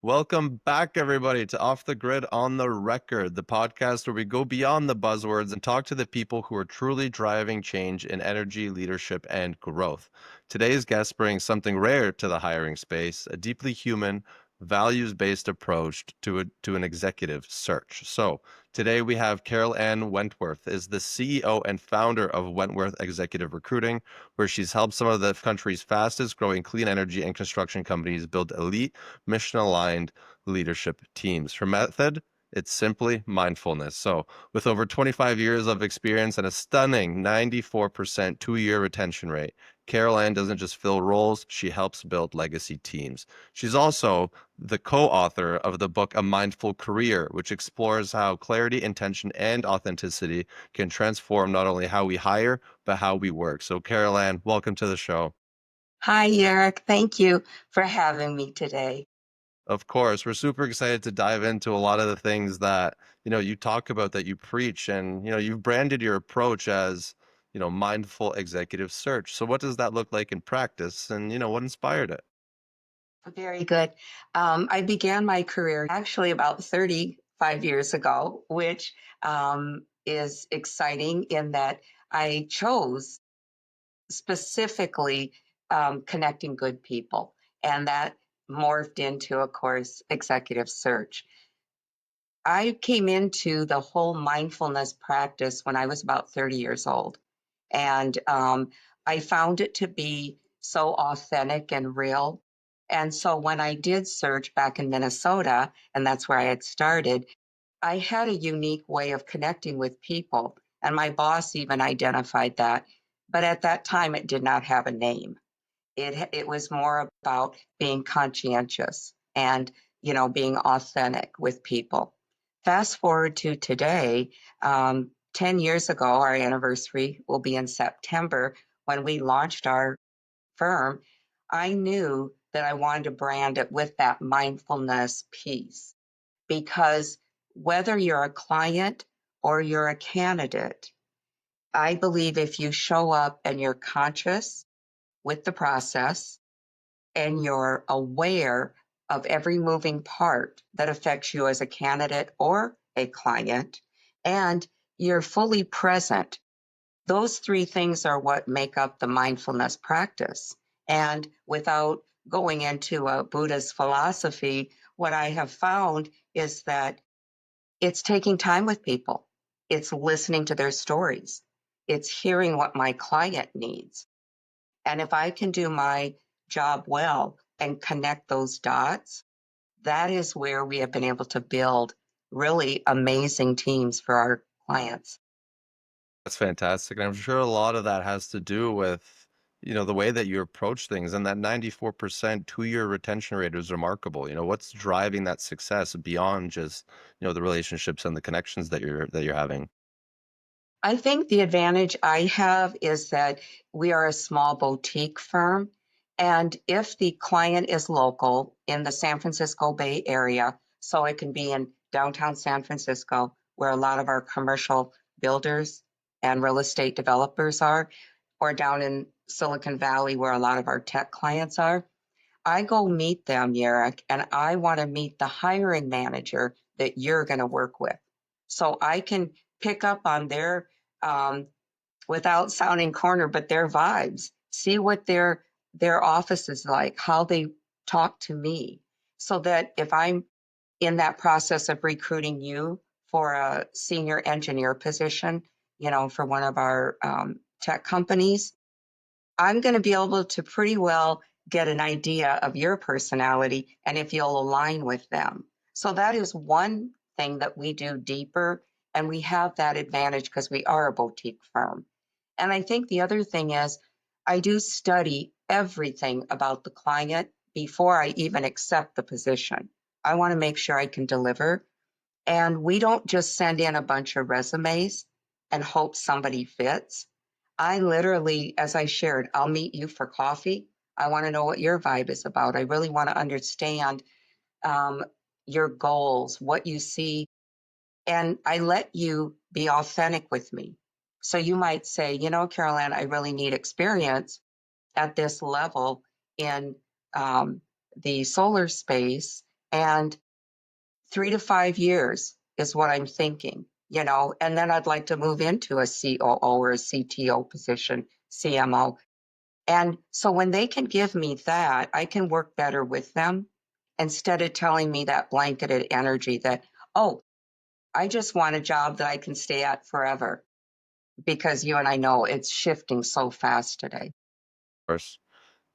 Welcome back, everybody, to Off the Grid on the Record, the podcast where we go beyond the buzzwords and talk to the people who are truly driving change in energy, leadership, and growth. Today's guest brings something rare to the hiring space, a deeply human, values-based approach to an executive search. So today we have Ann Wentworth, is the CEO and founder of Wentworth Executive Recruiting, where she's helped some of the country's fastest growing clean energy and construction companies build elite mission-aligned leadership teams. Her method, it's simply mindfulness. So, with over 25 years of experience and a stunning 94% two-year retention rate, Carol Ann doesn't just fill roles, she helps build legacy teams. She's also the co-author of the book A Mindful Career, which explores how clarity, intention, and authenticity can transform not only how we hire, but how we work. So, Carol Ann, welcome to the show. Hi, Eric. Thank you for having me today. Of course, we're super excited to dive into a lot of the things that, you talk about, that you preach, and, you've branded your approach as, mindful executive search. So what does that look like in practice, and, what inspired it? Very good. I began my career actually about 35 years ago, which is exciting in that I chose specifically connecting good people, and that morphed into, of course, executive search. I came into the whole mindfulness practice when I was about 30 years old. And I found it to be so authentic and real. And so when I did search back in Minnesota, and that's where I had started, I had a unique way of connecting with people. And my boss even identified that. But at that time, it did not have a name. It was more about being conscientious and, being authentic with people. Fast forward to today, 10 years ago, our anniversary will be in September when we launched our firm. I knew that I wanted to brand it with that mindfulness piece because whether you're a client or you're a candidate, I believe if you show up and you're conscious with the process and you're aware of every moving part that affects you as a candidate or a client, and you're fully present, those three things are what make up the mindfulness practice. And without going into a Buddhist philosophy, what I have found is that it's taking time with people, it's listening to their stories, it's hearing what my client needs, and if I can do my job well and connect those dots, that is where we have been able to build really amazing teams for our clients. That's fantastic. And I'm sure a lot of that has to do with, the way that you approach things, and that 94% two-year retention rate is remarkable. What's driving that success beyond just, the relationships and the connections that you're having? I think the advantage I have is that we are a small boutique firm. And if the client is local in the San Francisco Bay Area, so it can be in downtown San Francisco, where a lot of our commercial builders and real estate developers are, or down in Silicon Valley, where a lot of our tech clients are, I go meet them, Yarek, and I want to meet the hiring manager that you're going to work with. So I can pick up on their, um, without sounding corner, but their vibes, see what their office is like, how they talk to me, so that if I'm in that process of recruiting you for a senior engineer position, for one of our tech companies, I'm going to be able to pretty well get an idea of your personality and if you'll align with them. So that is one thing that we do deeper, and we have that advantage because we are a boutique firm. And I think the other thing is I do study everything about the client before I even accept the position. I want to make sure I can deliver. And we don't just send in a bunch of resumes and hope somebody fits. I literally, as I shared, I'll meet you for coffee. I want to know what your vibe is about. I really want to understand um, your goals, what you see, and I let you be authentic with me. So you might say, Carol Ann, I really need experience at this level in the solar space. And 3 to 5 years is what I'm thinking, and then I'd like to move into a COO or a CTO position, CMO. And so when they can give me that, I can work better with them instead of telling me that blanketed energy that, oh, I just want a job that I can stay at forever, because you and I know it's shifting so fast today. Course.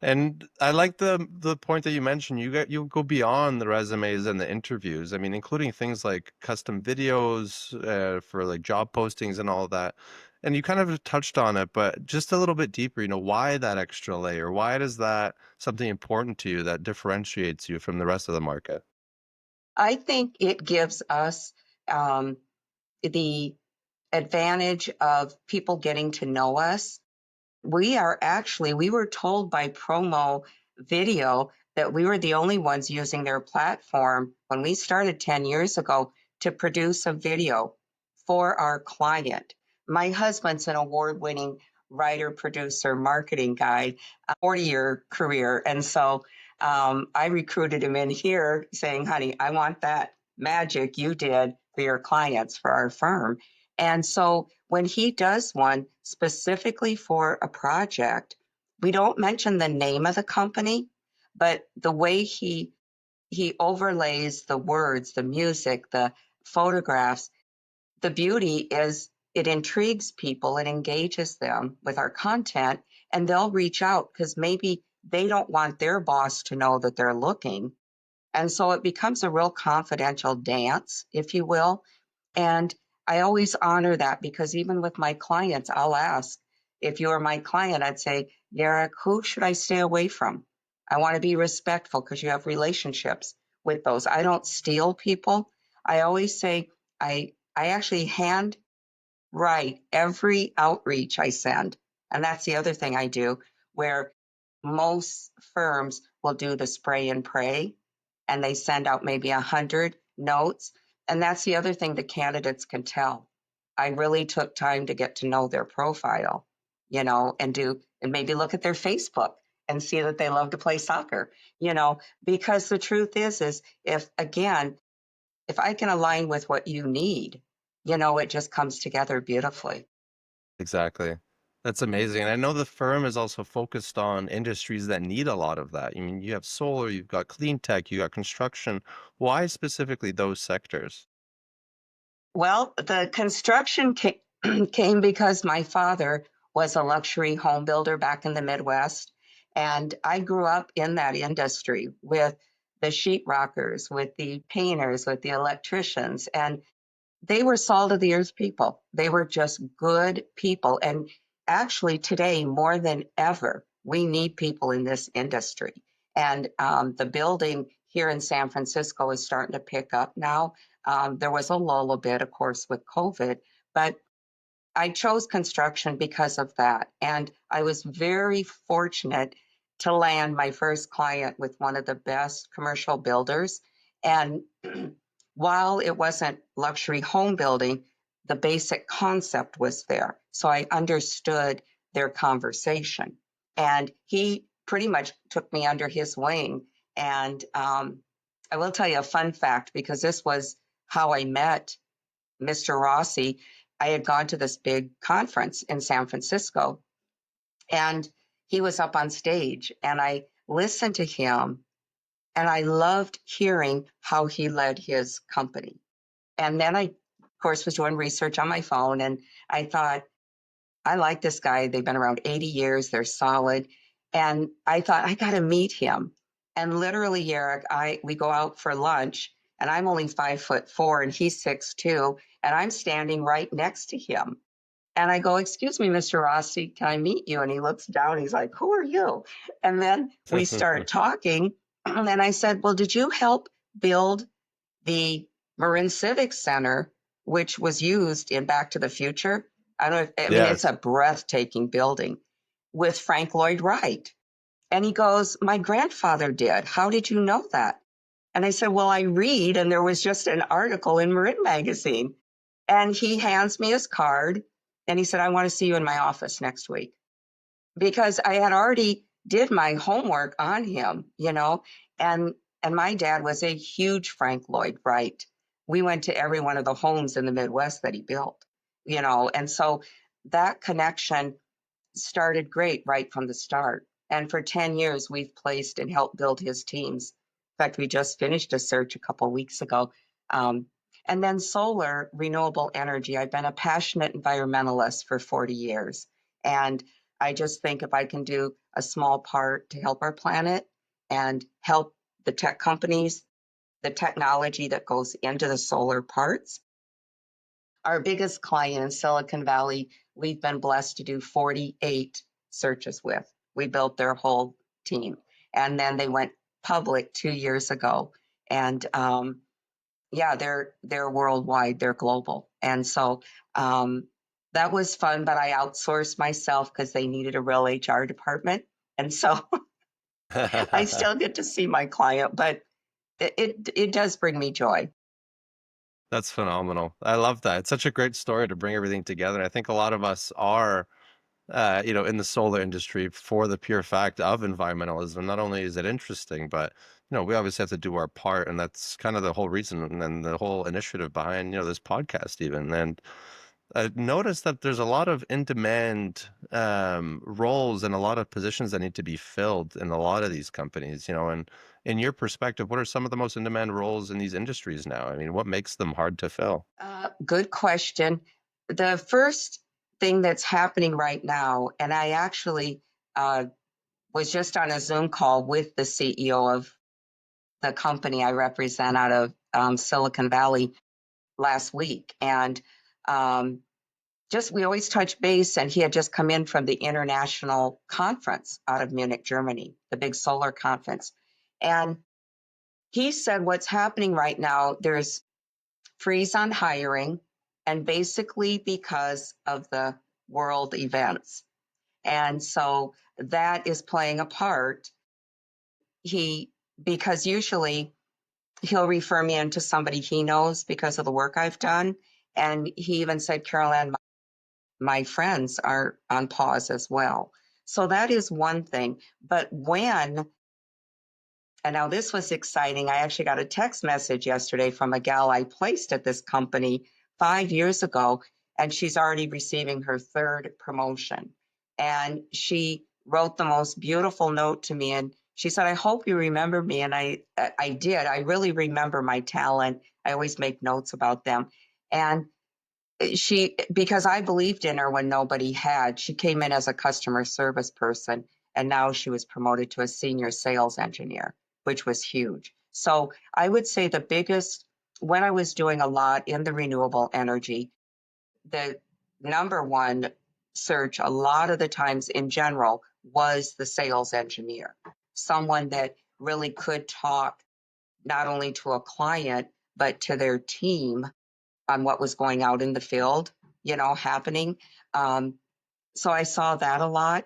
And I like the point that you mentioned. You go beyond the resumes and the interviews. I mean, including things like custom videos for like job postings and all of that. And you kind of touched on it, but just a little bit deeper, why that extra layer? Why is that something important to you that differentiates you from the rest of the market? I think it gives us um, the advantage of people getting to know us. We were told by Promo Video that we were the only ones using their platform when we started 10 years ago to produce a video for our client. My husband's an award winning writer, producer, marketing guy, a 40-year career. And so I recruited him in here saying, honey, I want that magic you did for your clients for our firm. And so when he does one specifically for a project, we don't mention the name of the company, but the way he overlays the words, the music, the photographs, the beauty is it intrigues people, it engages them with our content, and they'll reach out because maybe they don't want their boss to know that they're looking. And so it becomes a real confidential dance, if you will. And I always honor that because even with my clients, I'll ask, if you are my client, I'd say, Derek, who should I stay away from? I want to be respectful because you have relationships with those. I don't steal people. I always say, I actually hand write every outreach I send. And that's the other thing I do, where most firms will do the spray and pray and they send out maybe 100 notes. And that's the other thing the candidates can tell. I really took time to get to know their profile, and maybe look at their Facebook and see that they love to play soccer, because the truth is if I can align with what you need, it just comes together beautifully. Exactly. That's amazing. And I know the firm is also focused on industries that need a lot of that. I mean, you have solar, you've got clean tech, you got construction. Why specifically those sectors? Well, the construction came because my father was a luxury home builder back in the Midwest. And I grew up in that industry with the sheetrockers, with the painters, with the electricians. And they were salt of the earth people. They were just good people. And actually, today, more than ever, we need people in this industry. And the building here in San Francisco is starting to pick up now. There was a lull a bit, of course, with COVID, but I chose construction because of that. And I was very fortunate to land my first client with one of the best commercial builders. And while it wasn't luxury home building, the basic concept was there. So I understood their conversation. And he pretty much took me under his wing. And I will tell you a fun fact because this was how I met Mr. Rossi. I had gone to this big conference in San Francisco and he was up on stage and I listened to him and I loved hearing how he led his company. And then I, of course, was doing research on my phone and I thought, I like this guy. They've been around 80 years. They're solid. And I thought, I got to meet him. And literally, Eric, we go out for lunch and I'm only 5'4" and he's 6'2", and I'm standing right next to him. And I go, excuse me, Mr. Rossi, can I meet you? And he looks down. He's like, who are you? And then we start talking. And I said, well, did you help build the Marin Civic Center, which was used in Back to the Future? I don't know. I mean, it's Yes. a breathtaking building with Frank Lloyd Wright. And he goes, my grandfather did. How did you know that? And I said, well, I read, and there was just an article in Marin Magazine. And he hands me his card and he said, I want to see you in my office next week because I had already did my homework on him, and And my dad was a huge Frank Lloyd Wright. We went to every one of the homes in the Midwest that he built, and so that connection started great right from the start. And for 10 years, we've placed and helped build his teams. In fact, we just finished a search a couple of weeks ago. Um, and then solar, renewable energy. I've been a passionate environmentalist for 40 years. And I just think if I can do a small part to help our planet and help the tech companies, the technology that goes into the solar parts, our biggest client in Silicon Valley, we've been blessed to do 48 searches with. We built their whole team. And then they went public 2 years ago. And yeah, they're worldwide, they're global. And so that was fun, but I outsourced myself because they needed a real HR department. And so I still get to see my client, but it does bring me joy. That's phenomenal. I love that. It's such a great story to bring everything together. I think a lot of us are, in the solar industry for the pure fact of environmentalism. Not only is it interesting, but we obviously have to do our part, and that's kind of the whole reason and the whole initiative behind this podcast even. And I noticed that there's a lot of in-demand roles and a lot of positions that need to be filled in a lot of these companies. And in your perspective, what are some of the most in-demand roles in these industries now? I mean, what makes them hard to fill? Good question. The first thing that's happening right now, and I actually uh, was just on a Zoom call with the CEO of the company I represent out of Silicon Valley last week. And um, just we always touch base, and he had just come in from the international conference out of Munich, Germany, the big solar conference. And he said what's happening right now, there's freeze on hiring, and basically because of the world events. And so that is playing a part. He, because usually he'll refer me into somebody he knows because of the work I've done. And he even said, Carol Ann, my friends are on pause as well. So that is one thing. But when, and now this was exciting, I actually got a text message yesterday from a gal I placed at this company 5 years ago, and she's already receiving her third promotion. And she wrote the most beautiful note to me, and she said, I hope you remember me. And I did. I really remember my talent. I always make notes about them. And because I believed in her when nobody had, she came in as a customer service person, and now she was promoted to a senior sales engineer, which was huge. So I would say the biggest, when I was doing a lot in the renewable energy, the number one search a lot of the times in general was the sales engineer, someone that really could talk not only to a client, but to their team on what was going out in the field, happening. Um, so I saw that a lot.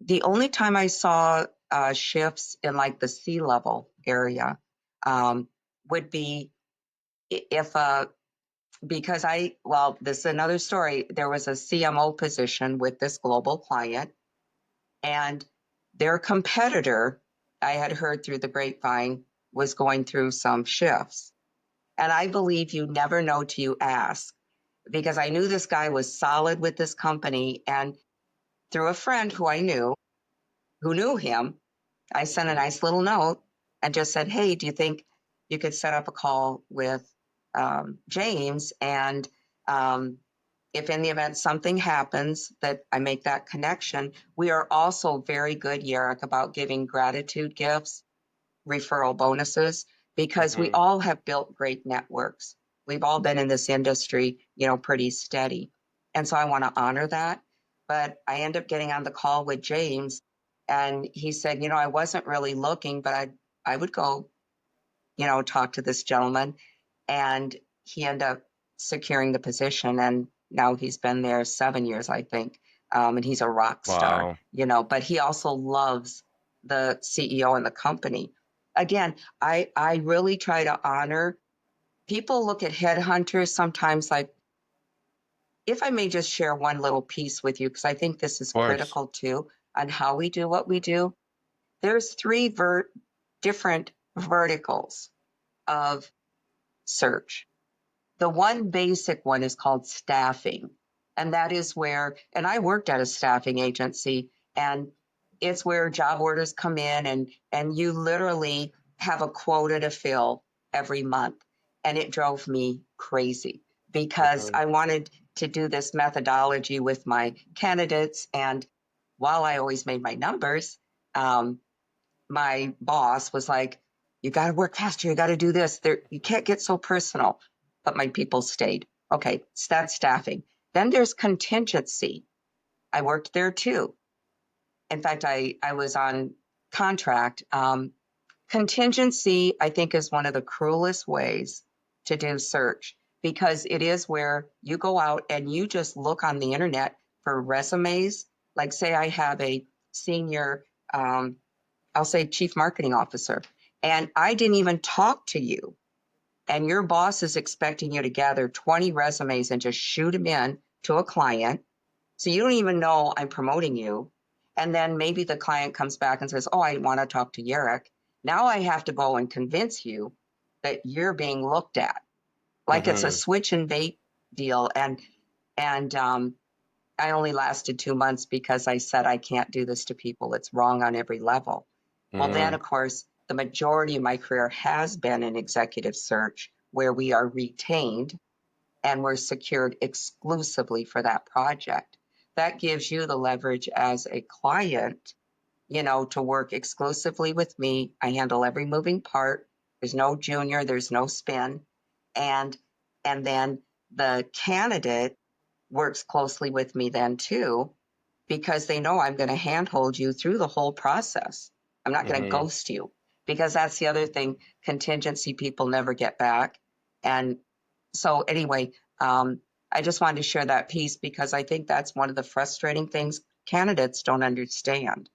The only time I saw shifts in like the sea level area would be if, because well, this is another story. There was a CMO position with this global client, and their competitor, I had heard through the grapevine, was going through some shifts. And I believe you never know till you ask, because I knew this guy was solid with this company. And through a friend who I knew, who knew him, I sent a nice little note and just said, hey, do you think you could set up a call with James? And if in the event something happens that I make that connection, we are also very good, Yarrick, about giving gratitude gifts, referral bonuses, because we Hmm. all have built great networks. We've all been in this industry, pretty steady. And so I want to honor that. But I end up getting on the call with James, and he said, I wasn't really looking, but I would go, talk to this gentleman. And he ended up securing the position. And now he's been there 7 years, I think. And he's a rock star, Wow. but he also loves the CEO and the company. Again, I really try to honor people. Look at headhunters sometimes like, if I may just share one little piece with you, because I think this is Of course. critical too on how we do what we do. There's three different verticals of search. The one basic one is called staffing. And that is where, and I worked at a staffing agency, and it's where job orders come in and you literally have a quota to fill every month. And it drove me crazy because Mhm. I wanted to do this methodology with my candidates. And while I always made my numbers, um, my boss was like, you got to work faster. You got to do this. There, you can't get so personal. But my people stayed. Okay, so that's staffing. Then there's contingency. I worked there too. In fact, I was on contract. Contingency, I think, is one of the cruelest ways to do search because it is where you go out and you just look on the internet for resumes. Like, say, I have a senior um, I'll say chief marketing officer, and I didn't even talk to you. And your boss is expecting you to gather 20 resumes and just shoot them in to a client. So you don't even know I'm promoting you. And then maybe the client comes back and says, oh, I want to talk to Yarrick. Now I have to go and convince you that you're being looked at. Like it's a Mhm. switch and bait deal. And I only lasted 2 months because I said I can't do this to people. It's wrong on every level. Well, then, Mhm. of course, the majority of my career has been in executive search where we are retained and we're secured exclusively for that project. That gives you the leverage as a client, to work exclusively with me. I handle every moving part. There's no junior, there's no spin. And and then the candidate works closely with me then too, because they know I'm going to handhold you through the whole process. I'm not going to Mhm. ghost you because that's the other thing contingency people never get back. And so, anyway, I just wanted to share that piece because I think that's one of the frustrating things candidates don't understand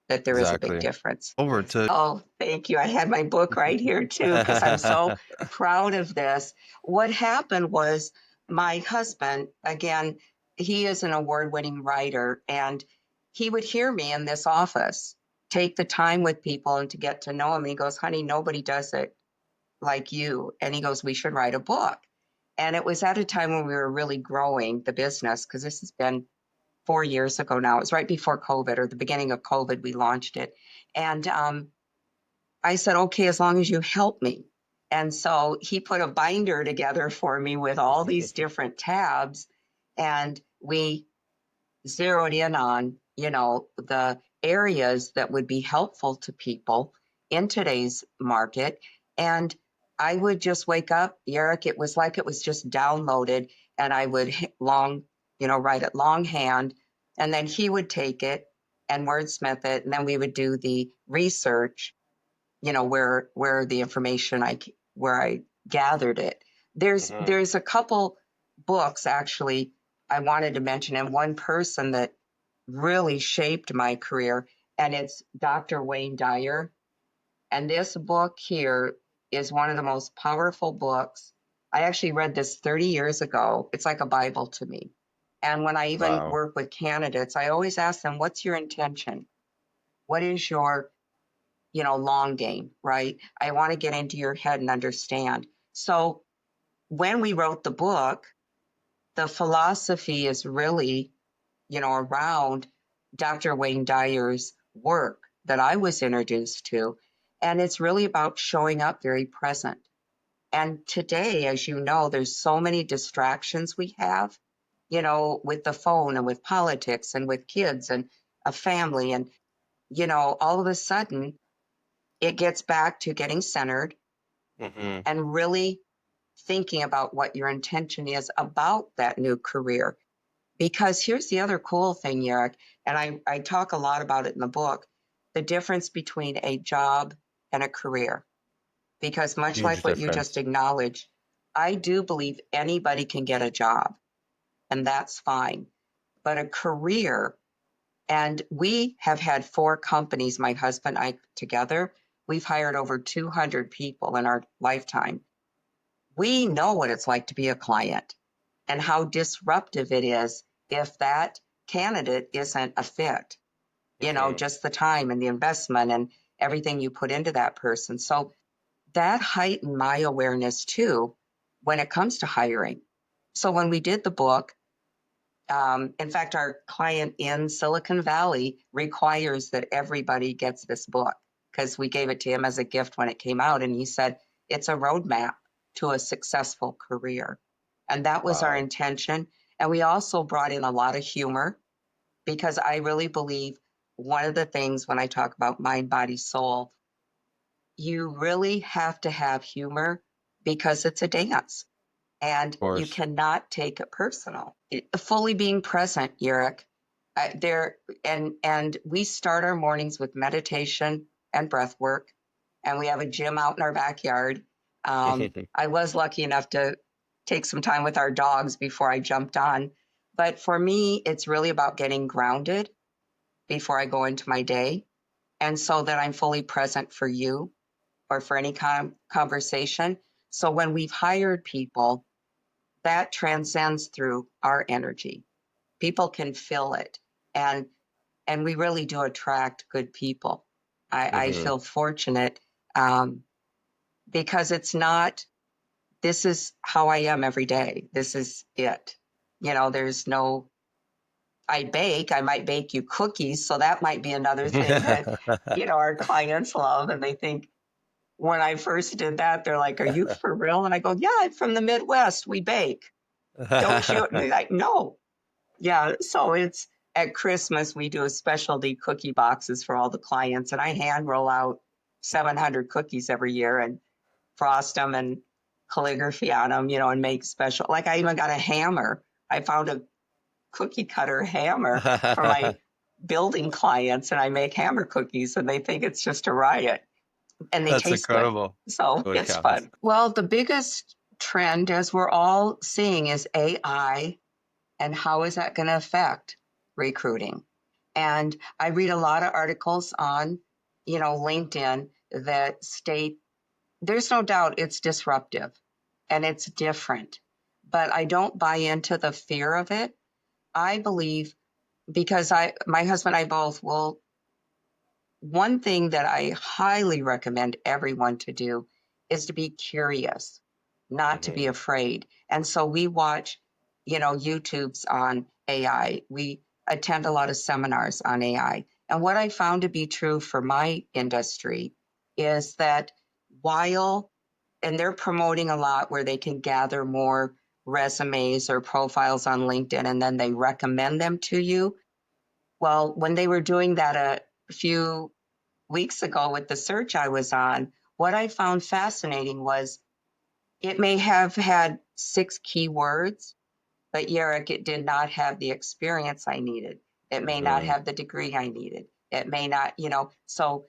that there is a big Exactly. difference. Over to Oh, thank you. I had my book right here too, because I'm so proud of this. What happened was my husband, again, he is an award winning writer, and he would hear me in this office take the time with people and to get to know him. And he goes, honey, nobody does it like you. And he goes, we should write a book. And it was at a time when we were really growing the business, because this has been 4 years ago now. It was right before COVID or the beginning of COVID, we launched it. And I said, okay, as long as you help me. And so he put a binder together for me with all these different tabs. And we zeroed in on, the areas that would be helpful to people in today's market. And I would just wake up, Eric, it was like it was just downloaded, and I would write it longhand, and then he would take it and wordsmith it, and then we would do the research, where the information where I gathered it. There's Mhm. there's a couple books actually I wanted to mention, and one person that really shaped my career, and it's Dr. Wayne Dyer. And this book here is one of the most powerful books. I actually read this 30 years ago. It's like a Bible to me. And when I even Wow. work with candidates, I always ask them, what's your intention? What is your long game, right? I want to get into your head and understand. So when we wrote the book, the philosophy is really, around Dr. Wayne Dyer's work that I was introduced to. And it's really about showing up very present. And today, as you know, there's so many distractions we have, with the phone and with politics and with kids and a family. And, all of a sudden, it gets back to getting centered Mhm. and really thinking about what your intention is about that new career. Because here's the other cool thing, Yarrick, and I talk a lot about it in the book, the difference between a job and a career. Because much Huge like what you just difference. acknowledged, I do believe anybody can get a job, and that's fine. But a career, and we have had 4 companies, my husband and I together, we've hired over 200 people in our lifetime. We know what it's like to be a client and how disruptive it is if that candidate isn't a fit, Mhm. just the time and the investment and everything you put into that person. So that heightened my awareness too when it comes to hiring. So when we did the book, in fact, our client in Silicon Valley requires that everybody gets this book because we gave it to him as a gift when it came out. And he said, it's a roadmap to a successful career. And that was our Wow. intention. And we also brought in a lot of humor because I really believe one of the things when I talk about mind, body, soul, you really have to have humor because it's a dance and Of you course. cannot take it personal. Fully being present, Yurik. There and we start our mornings with meditation and breath work, and we have a gym out in our backyard. I was lucky enough to take some time with our dogs before I jumped on, but for me, it's really about getting grounded before I go into my day, and so that I'm fully present for you or for any conversation. So when we've hired people, that transcends through our energy. People can feel it, and we really do attract good people. I Hmm. feel fortunate um, because it's not. This is how I am every day. This is it. There's no. I bake. I might bake you cookies, so that might be another thing that our clients love, and they think when I first did that, they're like, "Are you for real?" And I go, "Yeah, I'm from the Midwest. We bake. Don't you?" And they're like, "No." Yeah. So it's at Christmas, we do a specialty cookie boxes for all the clients, and I hand roll out 700 cookies every year and frost them and calligraphy on them, and make special. Like I even got a hammer. I found a cookie cutter hammer for my building clients, and I make hammer cookies, and they think it's just a riot, and they That's taste good. incredible. So What it's counts? fun. Well, the biggest trend, as we're all seeing, is AI, and how is that going to affect recruiting? And I read a lot of articles on, LinkedIn that state there's no doubt it's disruptive and it's different, but I don't buy into the fear of it. I believe because my husband and I both will. One thing that I highly recommend everyone to do is to be curious, not to be Hmm. afraid. And so we watch, YouTubes on AI. We attend a lot of seminars on AI. And what I found to be true for my industry is that and they're promoting a lot where they can gather more resumes or profiles on LinkedIn and then they recommend them to you. Well, when they were doing that a few weeks ago with the search I was on, what I found fascinating was it may have had 6 keywords, but Yerrick, it did not have the experience I needed. It may not Hmm. have the degree I needed. It may not, so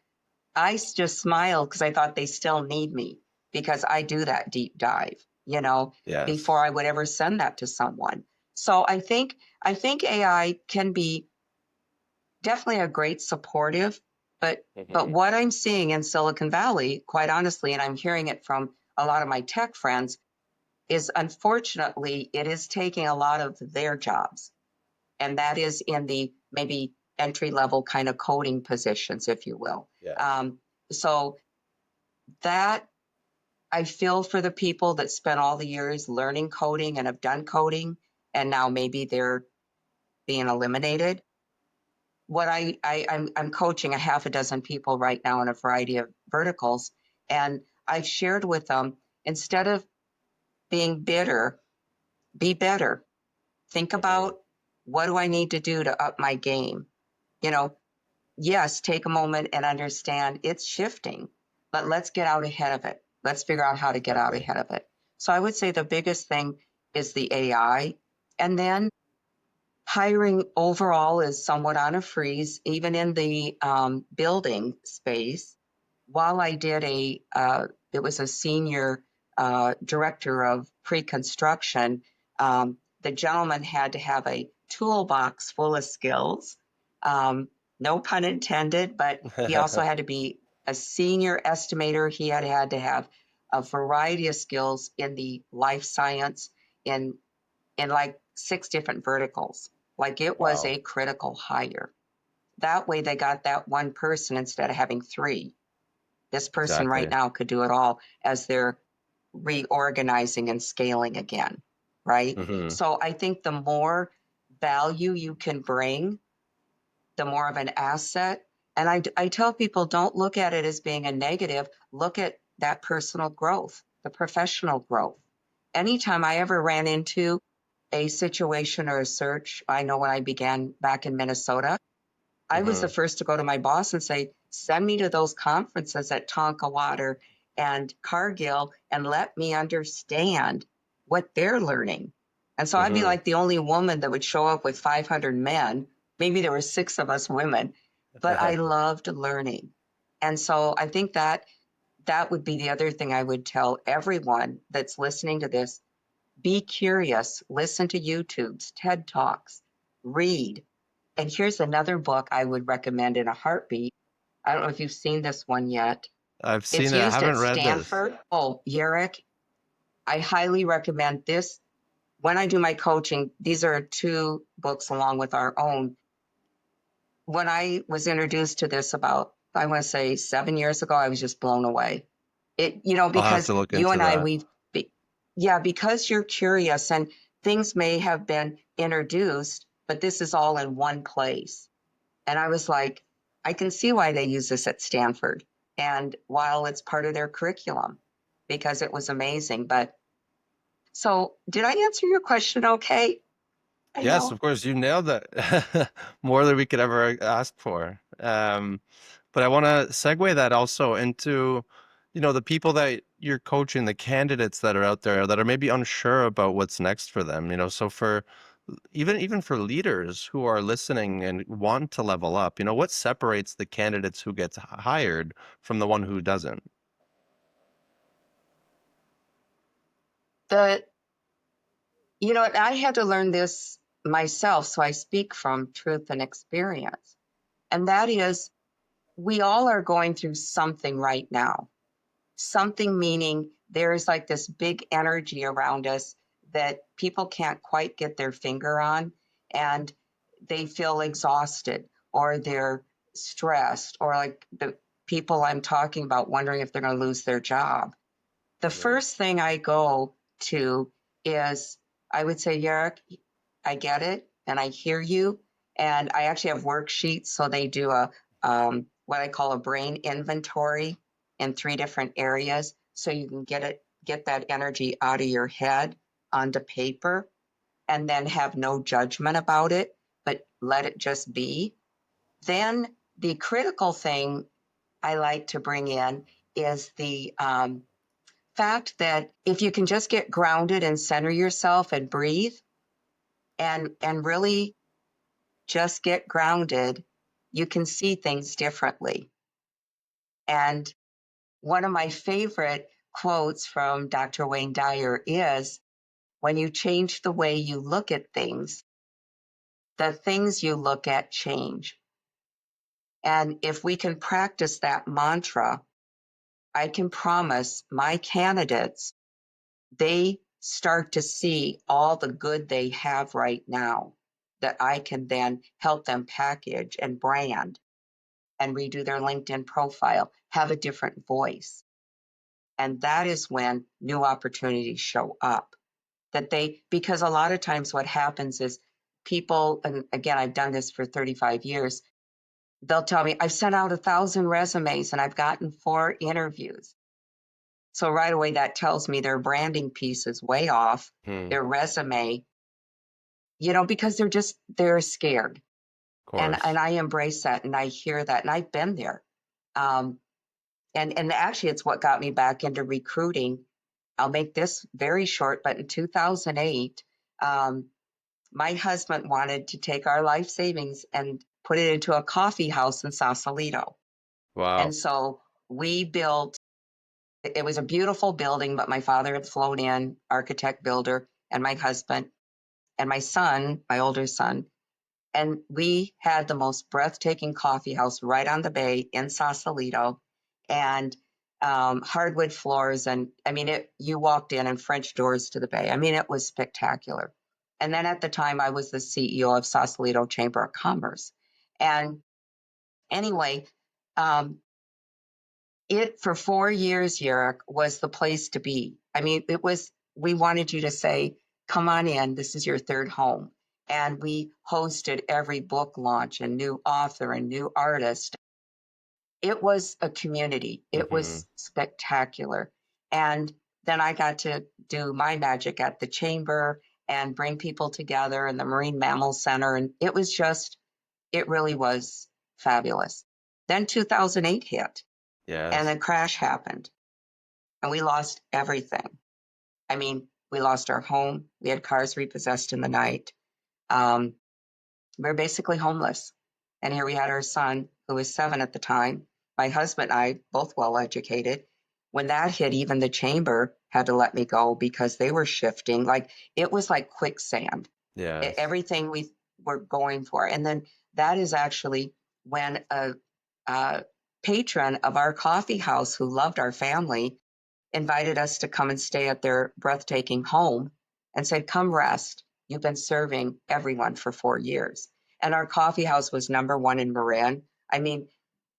I just smiled because I thought they still need me because I do that deep dive, before Yes. I would ever send that to someone. So I think AI can be definitely a great supportive, but Hmm. what I'm seeing in Silicon Valley, quite honestly, and I'm hearing it from a lot of my tech friends, is unfortunately it is taking a lot of their jobs. And that is in the maybe entry level kind of coding positions, if you will. Yes. So that I feel for the people that spent all the years learning coding and have done coding, and now maybe they're being eliminated. What I'm coaching a half a dozen people right now in a variety of verticals, and I've shared with them instead of being bitter, be better. Think Hmm. about what do I need to do to up my game. You know, yes, take a moment and understand it's shifting, but let's get out ahead of it. Let's figure out how to get out Exactly. ahead of it. So I would say the biggest thing is the AI, and then hiring overall is somewhat on a freeze, even in the building space. While I did it was a senior director of pre-construction. The gentleman had to have a toolbox full of skills. Um, no pun intended, but he also had to be a senior estimator. He had to have a variety of skills in the life science, in like 6 different verticals. Like it was Wow. a critical hire. That way they got that one person instead of having 3 This person right Exactly. now could do it all as they're reorganizing and scaling again, right? Hmm. So I think the more value you can bring, the more of an asset. And I tell people, don't look at it as being a negative. Look at that personal growth, the professional growth. Anytime I ever ran into a situation or a search, I know when I began back in Minnesota, I was the Hmm. first to go to my boss and say, send me to those conferences at Tonkawater and Cargill and let me understand what they're learning. And so I'd be Hmm. like the only woman that would show up with 500 men. Maybe there were six of us women, but I loved learning. And so I think that that would be the other thing I would tell everyone that's listening to this. Be curious, listen to YouTubes, TED Talks, read. And here's another book I would recommend in a heartbeat. I don't know if you've seen this one yet. I've It's seen it. I used at haven't read this. Stanford. Oh, Yerrick, I highly recommend this. When I do my coaching, these are two books along with our own. When I was introduced to this about, I want to say 7 years ago, I was just blown away. I'll have Because to look you into and I, that. yeah, because you're curious and things may have been introduced, but this is all in one place. And I was like, I can see why they use this at Stanford. And while it's part of their curriculum, because it was amazing. But so, did I answer your question okay? I Yes, know. of course, you nailed that. More than we could ever ask for. But I want to segue that also into, the people that you're coaching, the candidates that are out there that are maybe unsure about what's next for them. So for even for leaders who are listening and want to level up, what separates the candidates who gets hired from the one who doesn't? The, I had to learn this myself. So I speak from truth and experience. And that is, we all are going through something right now. Something meaning there is like this big energy around us that people can't quite get their finger on, and they feel exhausted or they're stressed, or like the people I'm talking about wondering if they're going to lose their job. The Mhm. first thing I go to is, I would say, Yarrick, I get it and I hear you. And I actually have worksheets. So they do a what I call a brain inventory in three different areas. So you can get that energy out of your head onto paper and then have no judgment about it, but let it just be. Then the critical thing I like to bring in is the fact that if you can just get grounded and center yourself and breathe and really just get grounded, you can see things differently. And one of my favorite quotes from Dr. Wayne Dyer is, when you change the way you look at things, the things you look at change. And if we can practice that mantra, I can promise my candidates, they start to see all the good they have right now that I can then help them package and brand and redo their LinkedIn profile, have a different voice. And that is when new opportunities show up. Because a lot of times what happens is people, and again, I've done this for 35 years, they'll tell me, I've sent out 1,000 resumes and I've gotten 4 interviews. So right away, that tells me their branding piece is way off, Hmm, their resume, because they're scared. of And course. I embrace that and I hear that and I've been there. Um, and actually, it's what got me back into recruiting. I'll make this very short, but in 2008, um, my husband wanted to take our life savings and put it into a coffee house in Sausalito. And Wow. so we built, it was a beautiful building, but my father had flown in, architect, builder, and my husband and my son, my older son. And we had the most breathtaking coffee house right on the bay in Sausalito, and hardwood floors. And I mean, you walked in and French doors to the bay. I mean, it was spectacular. And then at the time, I was the CEO of Sausalito Chamber of Commerce. And anyway, um, It for 4 years, Yerrick, was the place to be. I mean, we wanted you to say, come on in, this is your third home. And we hosted every book launch and new author and new artist. It was a community. It Mm-hmm. was spectacular. And then I got to do my magic at the chamber and bring people together in the Marine Mammal Center. And it really was fabulous. Then 2008 hit and Yes. a crash happened and we lost everything. I mean, we lost our home. We had cars repossessed in the night. Um, we were basically homeless. And here we had our son, who was 7 at the time. My husband and I, both well educated. When that hit, even the chamber had to let me go because they were shifting. Like it was like quicksand. Yes. Everything we were going for. And then that is actually when a patron of our coffee house who loved our family invited us to come and stay at their breathtaking home and said, come rest. You've been serving everyone for 4 years. And our coffee house was #1 in Marin. I mean,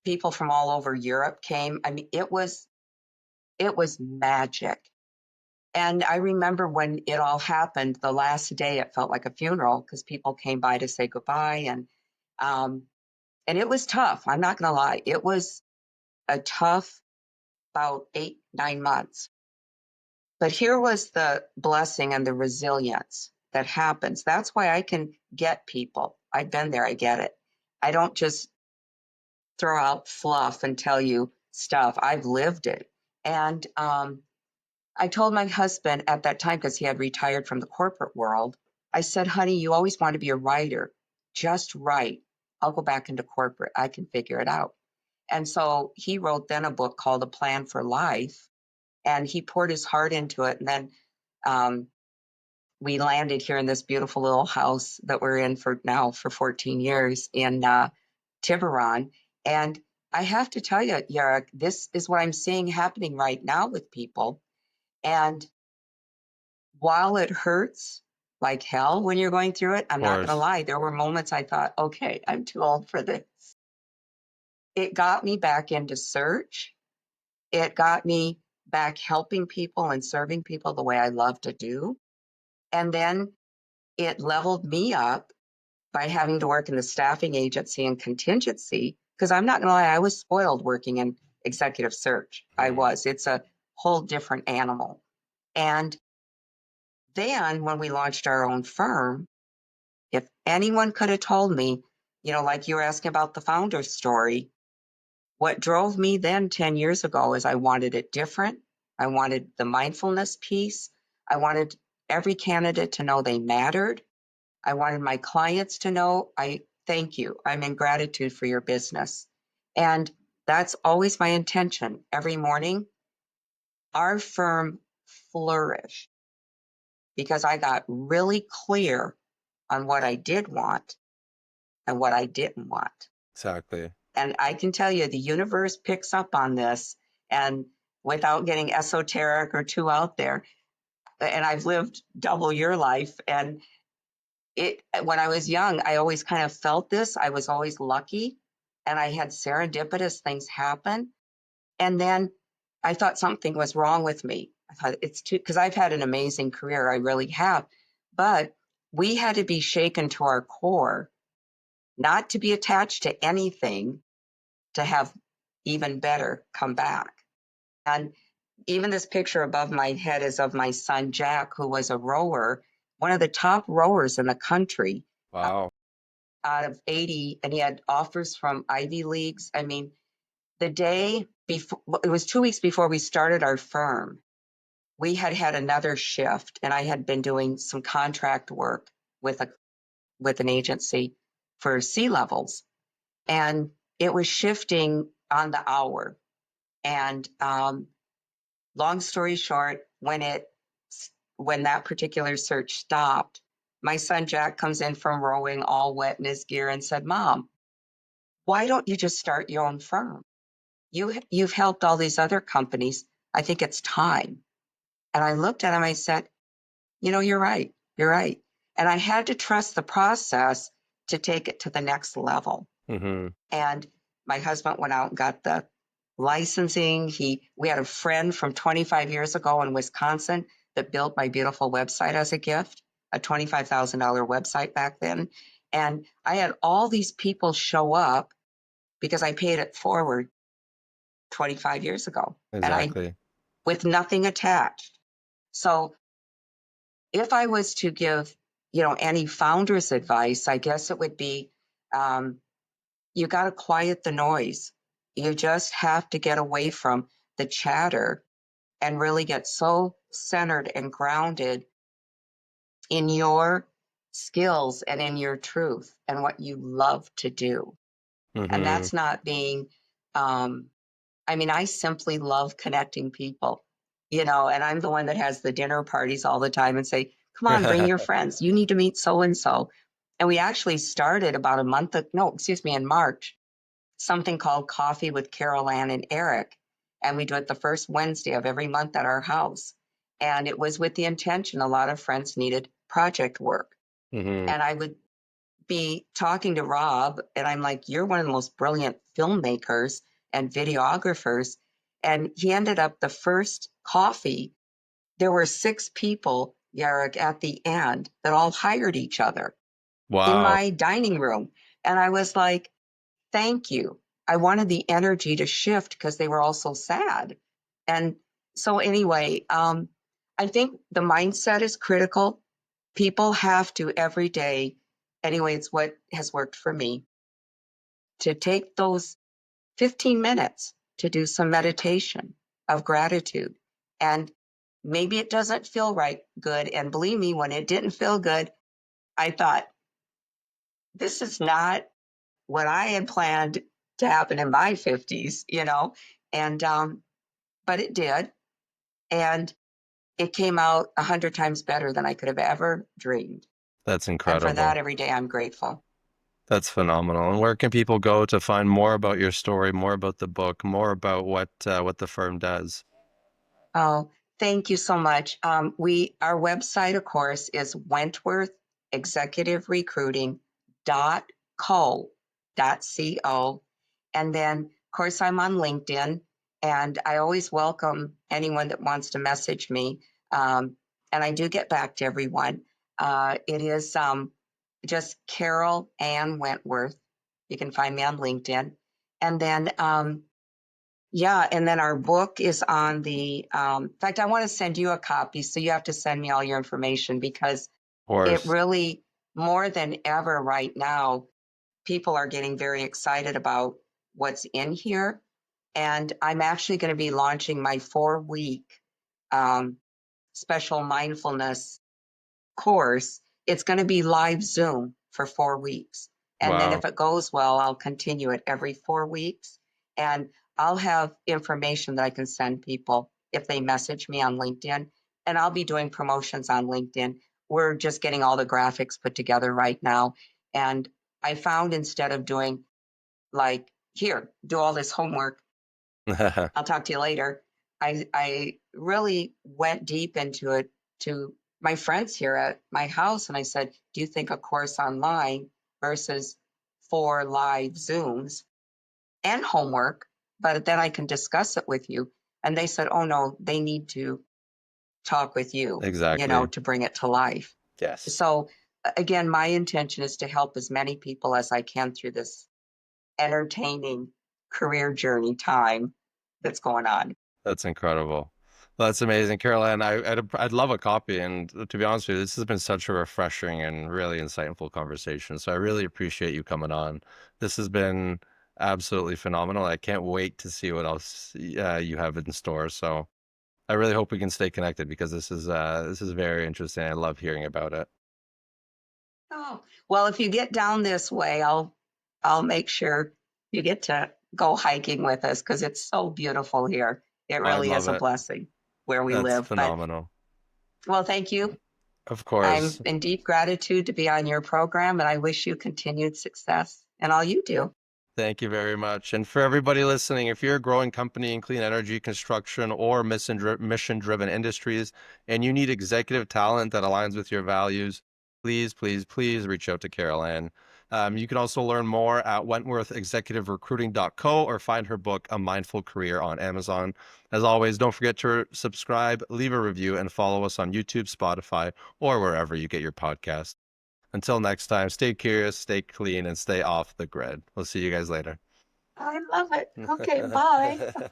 people from all over Europe came. I mean, it was magic. And I remember when it all happened, the last day, it felt like a funeral because people came by to say goodbye. Um, and it was tough. I'm not going to lie. It was a tough about 8, 9 months. But here was the blessing and the resilience that happens. That's why I can get people. I've been there, I get it. I don't just throw out fluff and tell you stuff. I've lived it. And I told my husband at that time, because he had retired from the corporate world, I said, honey, you always want to be a writer. Just write. I'll go back into corporate. I can figure it out. And so he wrote then a book called A Plan for Life, and he poured his heart into it. And then um, we landed here in this beautiful little house that we're in for now for 14 years in Tiburon. And I have to tell you, Yarek, this is what I'm seeing happening right now with people. And while it hurts like hell when you're going through it, Of I'm not going to course. lie. There were moments I thought, okay, I'm too old for this. It got me back into search. It got me back helping people and serving people the way I love to do. And then it leveled me up by having to work in the staffing agency and contingency. Because I'm not going to lie, I was spoiled working in executive search. I Mhm. was. It's a whole different animal. And then when we launched our own firm, if anyone could have told me, like you were asking about the founder story, what drove me then 10 years ago is I wanted it different. I wanted the mindfulness piece. I wanted every candidate to know they mattered. I wanted my clients to know I thank you. I'm in gratitude for your business. And that's always my intention. Every morning, our firm flourished because I got really clear on what I did want and what I didn't want. Exactly. And I can tell you, the universe picks up on this. And without getting esoteric or too out there, and I've lived double your life. And when I was young, I always kind of felt this. I was always lucky and I had serendipitous things happen. And then I thought something was wrong with me. I thought it's too, because I've had an amazing career. I really have. But we had to be shaken to our core, not to be attached to anything, to have even better come back. And even this picture above my head is of my son, Jack, who was a rower, one of the top rowers in the country Wow. out of 80, and he had offers from Ivy Leagues. I mean, the day before, it was 2 weeks before we started our firm, we had had another shift, and I had been doing some contract work with an agency for C-levels, and it was shifting on the hour. And long story short, when that particular search stopped, my son Jack comes in from rowing all wet in his gear and said, Mom, why don't you just start your own firm? You've helped all these other companies. I think it's time. And I looked at him, I said, you're right. You're right. And I had to trust the process to take it to the next level. Mhm. And my husband went out and got the licensing. We had a friend from 25 years ago in Wisconsin that built my beautiful website as a gift, a $25,000 website back then. And I had all these people show up because I paid it forward 25 years ago, and I Exactly. with nothing attached. So if I was to give, any founders advice, I guess it would be, um, you got to quiet the noise. You just have to get away from the chatter and really get so centered and grounded in your skills and in your truth and what you love to do. And Mm-hmm. that's not being, um, I simply love connecting people, and I'm the one that has the dinner parties all the time and say, come on, bring your friends. You need to meet so and so. And we actually started about a month, no, excuse me, in March, something called Coffee with Carol Ann and Eric. And we do it the first Wednesday of every month at our house. And it was with the intention a lot of friends needed project work. Mm-hmm. And I would be talking to Rob, and I'm like, you're one of the most brilliant filmmakers and videographers. And he ended up the first coffee. There were 6 people, Yarrick, at the end that all hired each other in Wow. my dining room. And I was like, thank you. I wanted the energy to shift because they were all so sad. And so, anyway, I think the mindset is critical. People have to every day, anyway, it's what has worked for me, to take those 15 minutes to do some meditation of gratitude. And maybe it doesn't feel right good. And believe me, when it didn't feel good, I thought, this is not what I had planned to happen in my 50s, and but it did. And it came out 100 times better than I could have ever dreamed. That's And for that, incredible. every day I'm grateful. That's phenomenal. And where can people go to find more about your story, more about the book, more about what the firm does? Oh, thank you so much. Our website, of course, is Wentworth Executive Recruiting .co. And then, of course, I'm on LinkedIn, and I always welcome anyone that wants to message me. And I do get back to everyone. It is just Carol Ann Wentworth. You can find me on LinkedIn. And then, yeah, and then our book is on in fact, I want to send you a copy, so you have to send me all your information because Of it course. really, more than ever right now, people are getting very excited about what's in here. And I'm actually going to be launching my 4-week um, special mindfulness course. It's going to be live Zoom for 4 weeks. And then Wow. if it goes well, I'll continue it every 4 weeks. And I'll have information that I can send people if they message me on LinkedIn. And I'll be doing promotions on LinkedIn. We're just getting all the graphics put together right now. And I found instead of doing like, here, do all this homework, I'll talk to you later. I really went deep into it to my friends here at my house, and I said, "Do you think a course online versus 4 live Zooms and homework, but then I can discuss it with you?" And they said, "Oh no, they need to talk with you, Exactly. to bring it to life." Yes. So again, my intention is to help as many people as I can through this entertaining career journey time that's going on. That's incredible. That's amazing, Caroline. I'd love a copy. And to be honest with you, this has been such a refreshing and really insightful conversation. So I really appreciate you coming on. This has been absolutely phenomenal. I can't wait to see what else you have in store. So I really hope we can stay connected because this is very interesting. I love hearing about it. Oh, well, if you get down this way, I'll make sure you get to go hiking with us because it's so beautiful here. It I'd really love is a it. blessing where we That's live. But phenomenal. well, thank you. Of I'm course. in deep gratitude to be on your program, and I wish you continued success and all you do. Thank you very much. And for everybody listening, if you're a growing company in clean energy, construction, or mission-driven industries, and you need executive talent that aligns with your values, please, please, please reach out to Carol Ann. You can also learn more at wentworthexecutiverecruiting.co or find her book, A Mindful Career, on Amazon. As always, don't forget to subscribe, leave a review, and follow us on YouTube, Spotify, or wherever you get your podcast. Until next time, stay curious, stay clean, and stay off the grid. We'll see you guys later. I love it. Okay, bye.